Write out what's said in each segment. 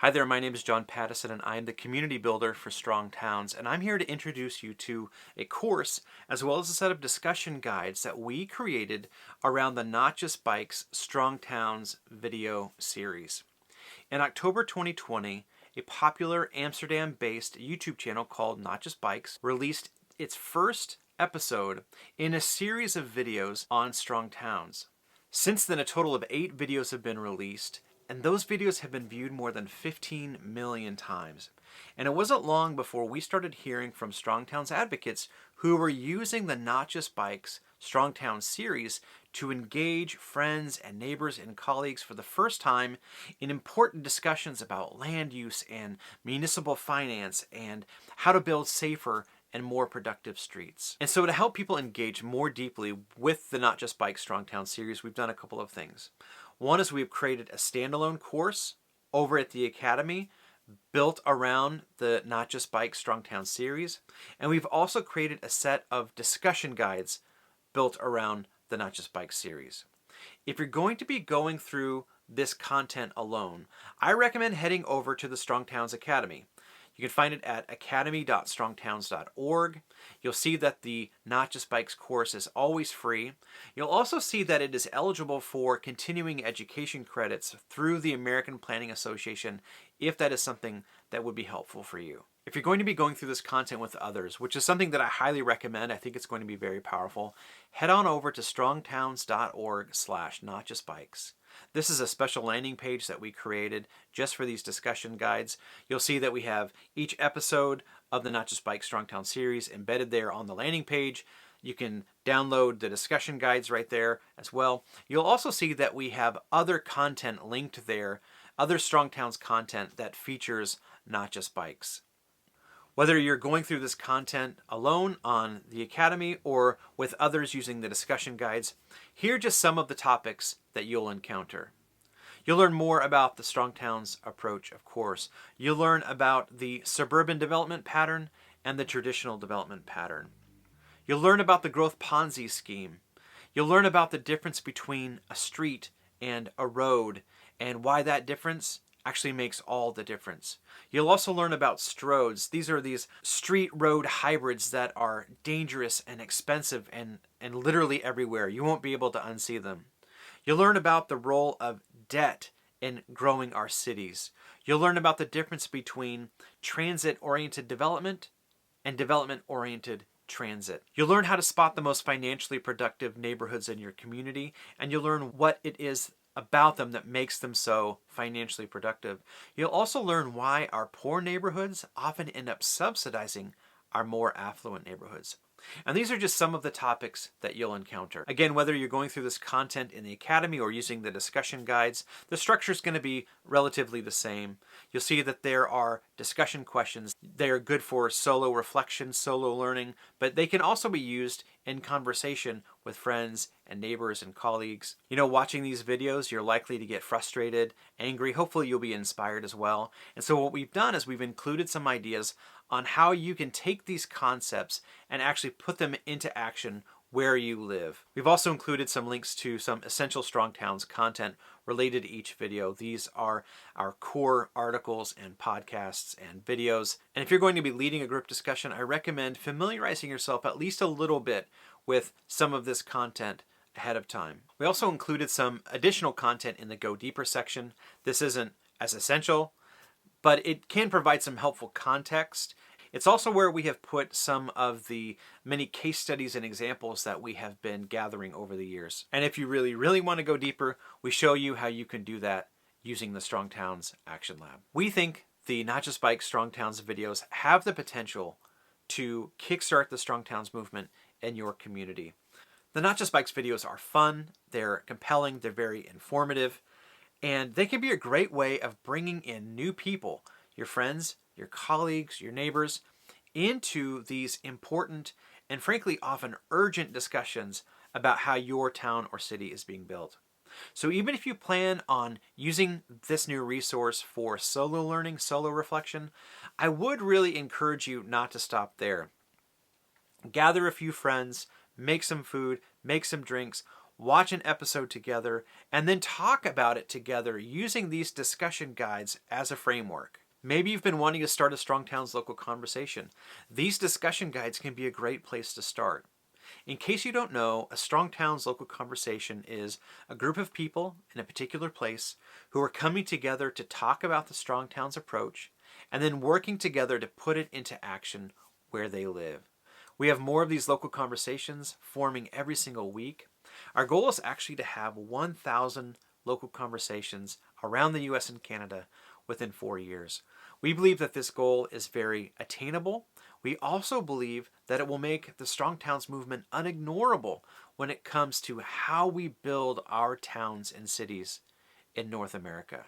Hi there, my name is John Pattison and I am the community builder for Strong Towns, and I'm here to introduce you to a course as well as a set of discussion guides that we created around the Not Just Bikes Strong Towns video series. In October 2020, a popular Amsterdam-based YouTube channel called Not Just Bikes released its first episode in a series of videos on Strong Towns. Since then, a total of 8 videos have been released, and those videos have been viewed more than 15 million times. And it wasn't long before we started hearing from Strong Towns advocates who were using the Not Just Bikes Strong Towns series to engage friends and neighbors and colleagues for the first time in important discussions about land use and municipal finance and how to build safer and more productive streets. And so to help people engage more deeply with the Not Just Bikes Strong Towns series, we've done a couple of things. One is we've created a standalone course over at the Academy built around the Not Just Bikes Strong Towns series. And we've also created a set of discussion guides built around the Not Just Bikes series. If you're going to be going through this content alone, I recommend heading over to the Strong Towns Academy. You can find it at academy.strongtowns.org. You'll see that the Not Just Bikes course is always free. You'll also see that it is eligible for continuing education credits through the American Planning Association if that is something that would be helpful for you. If you're going to be going through this content with others, which is something that I highly recommend, I think it's going to be very powerful, head on over to strongtowns.org/notjustbikes. This is a special landing page that we created just for these discussion guides. You'll see that we have each episode of the Not Just Bikes Strong Town series embedded there on the landing page. You can download the discussion guides right there as well. You'll also see that we have other content linked there, other Strong Towns content that features Not Just Bikes. Whether you're going through this content alone on the Academy or with others using the discussion guides, here are just some of the topics that you'll encounter. You'll learn more about the Strong Towns approach, of course. You'll learn about the suburban development pattern and the traditional development pattern. You'll learn about the growth Ponzi scheme. You'll learn about the difference between a street and a road and why that difference actually makes all the difference. You'll also learn about stroads. These are these street road hybrids that are dangerous and expensive and literally everywhere. You won't be able to unsee them. You'll learn about the role of debt in growing our cities. You'll learn about the difference between transit-oriented development and development-oriented transit. You'll learn how to spot the most financially productive neighborhoods in your community, and you'll learn what it is about them that makes them so financially productive. You'll also learn why our poor neighborhoods often end up subsidizing our more affluent neighborhoods. And these are just some of the topics that you'll encounter. Again, whether you're going through this content in the Academy or using the discussion guides, the structure is going to be relatively the same. You'll see that there are discussion questions. They are good for solo reflection, solo learning, but they can also be used in conversation with friends and neighbors and colleagues. You know, watching these videos, you're likely to get frustrated, angry. Hopefully you'll be inspired as well. And so what we've done is we've included some ideas on how you can take these concepts and actually put them into action where you live. We've also included some links to some essential Strong Towns content related to each video. These are our core articles and podcasts and videos. And if you're going to be leading a group discussion, I recommend familiarizing yourself at least a little bit with some of this content ahead of time. We also included some additional content in the Go Deeper section. This isn't as essential, but it can provide some helpful context. It's also where we have put some of the many case studies and examples that we have been gathering over the years. And if you really want to go deeper, we show you how you can do that using the Strong Towns Action Lab. We think the Not Just Bikes Strong Towns videos have the potential to kickstart the Strong Towns movement in your community. The Not Just Bikes videos are fun, they're compelling, they're very informative, and they can be a great way of bringing in new people, your friends, your colleagues, your neighbors, into these important and frankly often urgent discussions about how your town or city is being built. So even if you plan on using this new resource for solo learning, solo reflection, I would really encourage you not to stop there. Gather a few friends, make some food, make some drinks, watch an episode together, and then talk about it together using these discussion guides as a framework. Maybe you've been wanting to start a Strong Towns local conversation. These discussion guides can be a great place to start. In case you don't know, a Strong Towns local conversation is a group of people in a particular place who are coming together to talk about the Strong Towns approach and then working together to put it into action where they live. We have more of these local conversations forming every single week. Our goal is actually to have 1,000 local conversations around the US and Canada within 4 years. We believe that this goal is very attainable. We also believe that it will make the Strong Towns movement unignorable when it comes to how we build our towns and cities in North America.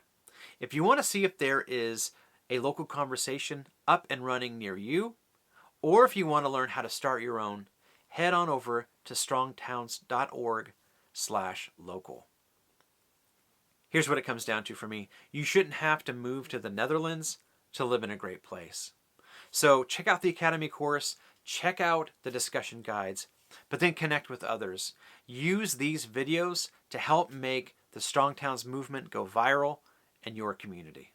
If you want to see if there is a local conversation up and running near you, or if you want to learn how to start your own, head on over to strongtowns.org/local. Here's what it comes down to for me. You shouldn't have to move to the Netherlands to live in a great place. So check out the Academy course, check out the discussion guides, but then connect with others. Use these videos to help make the Strong Towns movement go viral in your community.